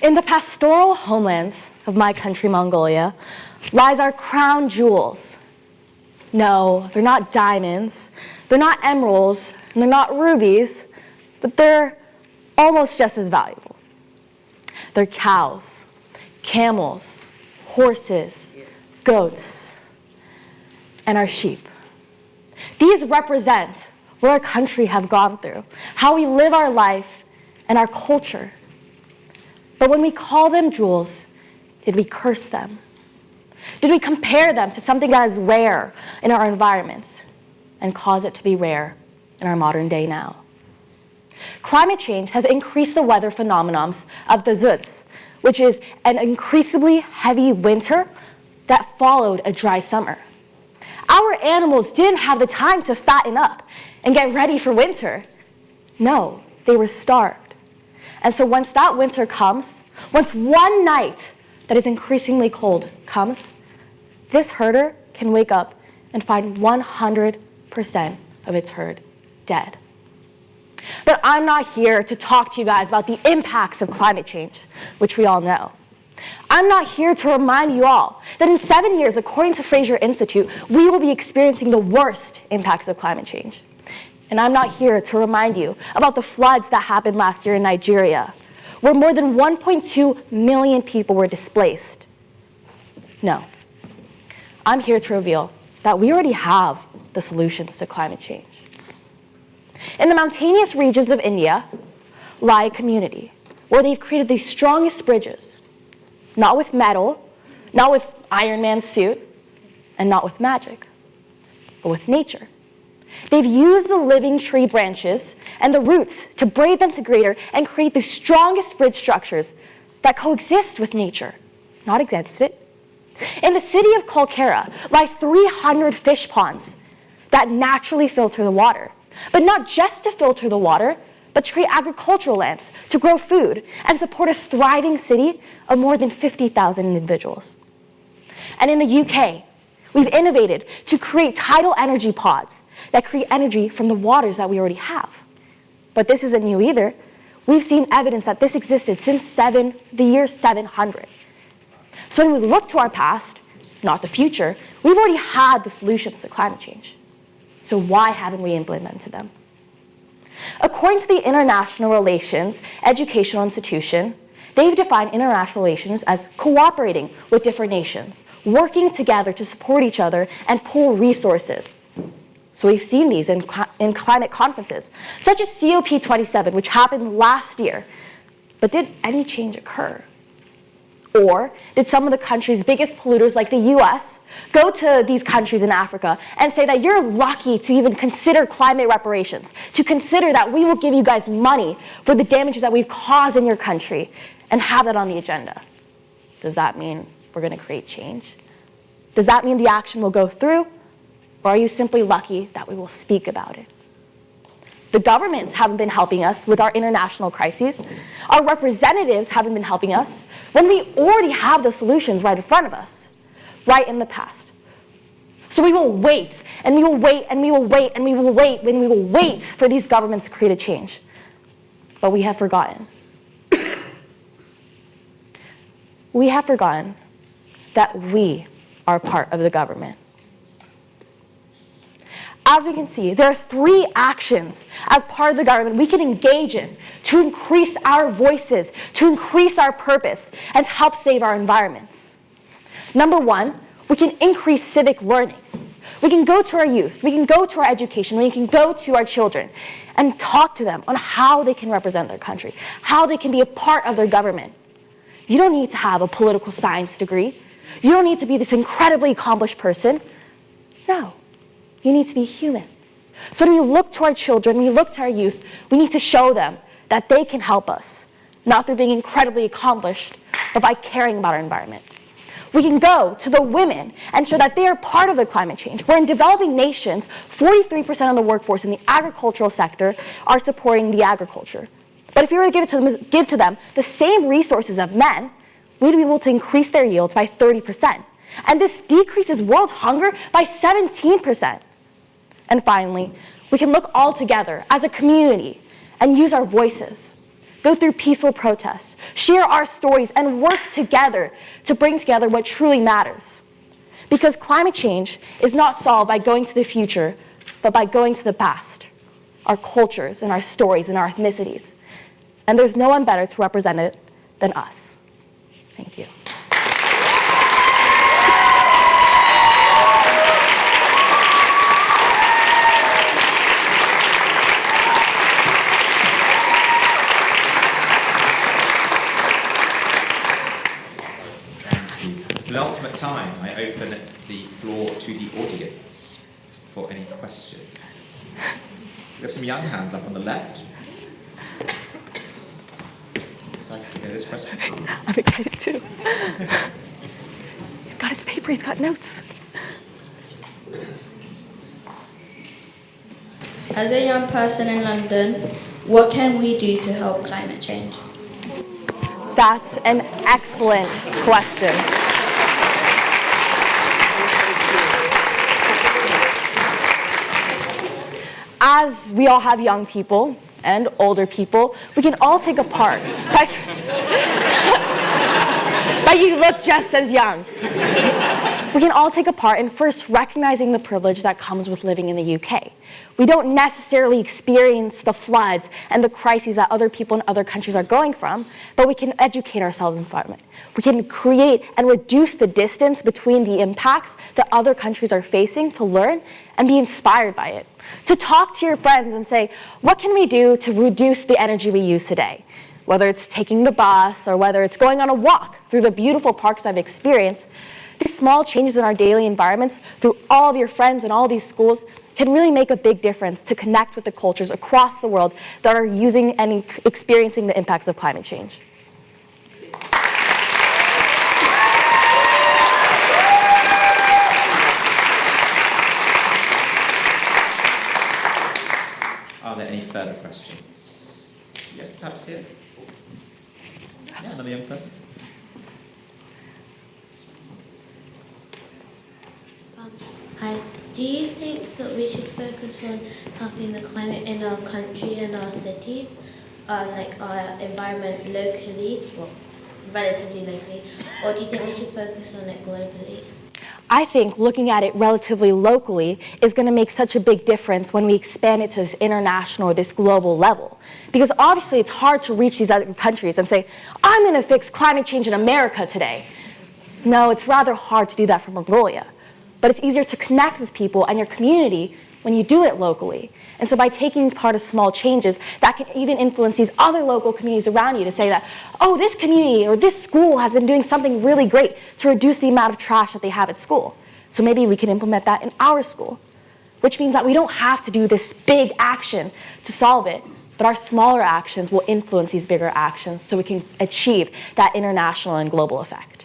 In the pastoral homelands of my country, Mongolia, lies our crown jewels. No, they're not diamonds, they're not emeralds, and they're not rubies, but they're almost just as valuable. They're cows, camels, horses, goats, and our sheep. These represent what our country have gone through, how we live our life, and our culture. But when we call them jewels, did we curse them? Did we compare them to something that is rare in our environments and cause it to be rare in our modern day now? Climate change has increased the weather phenomenons of the Zuds, which is an increasingly heavy winter that followed a dry summer. Our animals didn't have the time to fatten up and get ready for winter. No, they were starved. And so once that winter comes, once one night that is increasingly cold comes, this herder can wake up and find 100% of its herd dead. But I'm not here to talk to you guys about the impacts of climate change, which we all know. I'm not here to remind you all that in 7 years, according to Fraser Institute, we will be experiencing the worst impacts of climate change. And I'm not here to remind you about the floods that happened last year in Nigeria, where more than 1.2 million people were displaced. No. I'm here to reveal that we already have the solutions to climate change. In the mountainous regions of India lie a community where they've created the strongest bridges, not with metal, not with Iron Man's suit, and not with magic, but with nature. They've used the living tree branches and the roots to braid them together and create the strongest bridge structures that coexist with nature, not against it. In the city of Kolkata lie 300 fish ponds that naturally filter the water, but not just to filter the water, but to create agricultural lands to grow food and support a thriving city of more than 50,000 individuals. And in the UK, we've innovated to create tidal energy pods that create energy from the waters that we already have. But this isn't new either. We've seen evidence that this existed since the year 700. So when we look to our past, not the future, we've already had the solutions to climate change. So why haven't we implemented them? According to the International Relations Educational Institution, they've defined international relations as cooperating with different nations, working together to support each other and pool resources. So we've seen these in climate conferences, such as COP27, which happened last year. But did any change occur? Or did some of the country's biggest polluters, like the US, go to these countries in Africa and say that you're lucky to even consider climate reparations, to consider that we will give you guys money for the damages that we've caused in your country, and have that on the agenda? Does that mean we're going to create change? Does that mean the action will go through? Or are you simply lucky that we will speak about it? The governments haven't been helping us with our international crises. Our representatives haven't been helping us when we already have the solutions right in front of us, right in the past. So we will wait, and we will wait, and we will wait, and we will wait, when we will wait for these governments to create a change. But we have forgotten. We have forgotten that we are part of the government. As we can see, there are 3 actions as part of the government we can engage in to increase our voices, to increase our purpose, and to help save our environments. Number 1, we can increase civic learning. We can go to our youth, we can go to our education, we can go to our children and talk to them on how they can represent their country, how they can be a part of their government. You don't need to have a political science degree. You don't need to be this incredibly accomplished person. No. You need to be human. So when we look to our children, when we look to our youth, we need to show them that they can help us, not through being incredibly accomplished, but by caring about our environment. We can go to the women and show that they are part of the climate change, where in developing nations, 43% of the workforce in the agricultural sector are supporting the agriculture. But if we were to give to them the same resources of men, we'd be able to increase their yields by 30%. And this decreases world hunger by 17%. And finally, we can look all together as a community and use our voices. go through peaceful protests, share our stories, and work together to bring together what truly matters. Because climate change is not solved by going to the future, but by going to the past, our cultures and our stories and our ethnicities. And there's no one better to represent it than us. Thank you. For the ultimate time, I open the floor to the audience for any questions. We have some young hands up on the left. Excited to hear this question. I'm excited too. He's got his paper, he's got notes. As a young person in London, what can we do to help climate change? That's an excellent question. As we all have young people and older people, we can all take a part. But you look just as young. We can all take a part in first recognizing the privilege that comes with living in the UK. We don't necessarily experience the floods and the crises that other people in other countries are going from, but we can educate ourselves from it. We can create and reduce the distance between the impacts that other countries are facing to learn and be inspired by it. To talk to your friends and say, what can we do to reduce the energy we use today? Whether it's taking the bus or whether it's going on a walk through the beautiful parks I've experienced, these small changes in our daily environments through all of your friends and all these schools can really make a big difference to connect with the cultures across the world that are using and experiencing the impacts of climate change. Are there any further questions? Yes, perhaps here. Yeah, another young person. Hi. Do you think that we should focus on helping the climate in our country and our cities, like our environment locally, well, relatively locally, or do you think we should focus on it globally? I think looking at it relatively locally is going to make such a big difference when we expand it to this international or this global level. Because obviously it's hard to reach these other countries and say, I'm going to fix climate change in America today. No, it's rather hard to do that for Mongolia. But it's easier to connect with people and your community when you do it locally. And so by taking part of small changes, that can even influence these other local communities around you to say that, oh, this community or this school has been doing something really great to reduce the amount of trash that they have at school. So maybe we can implement that in our school, which means that we don't have to do this big action to solve it, but our smaller actions will influence these bigger actions so we can achieve that international and global effect.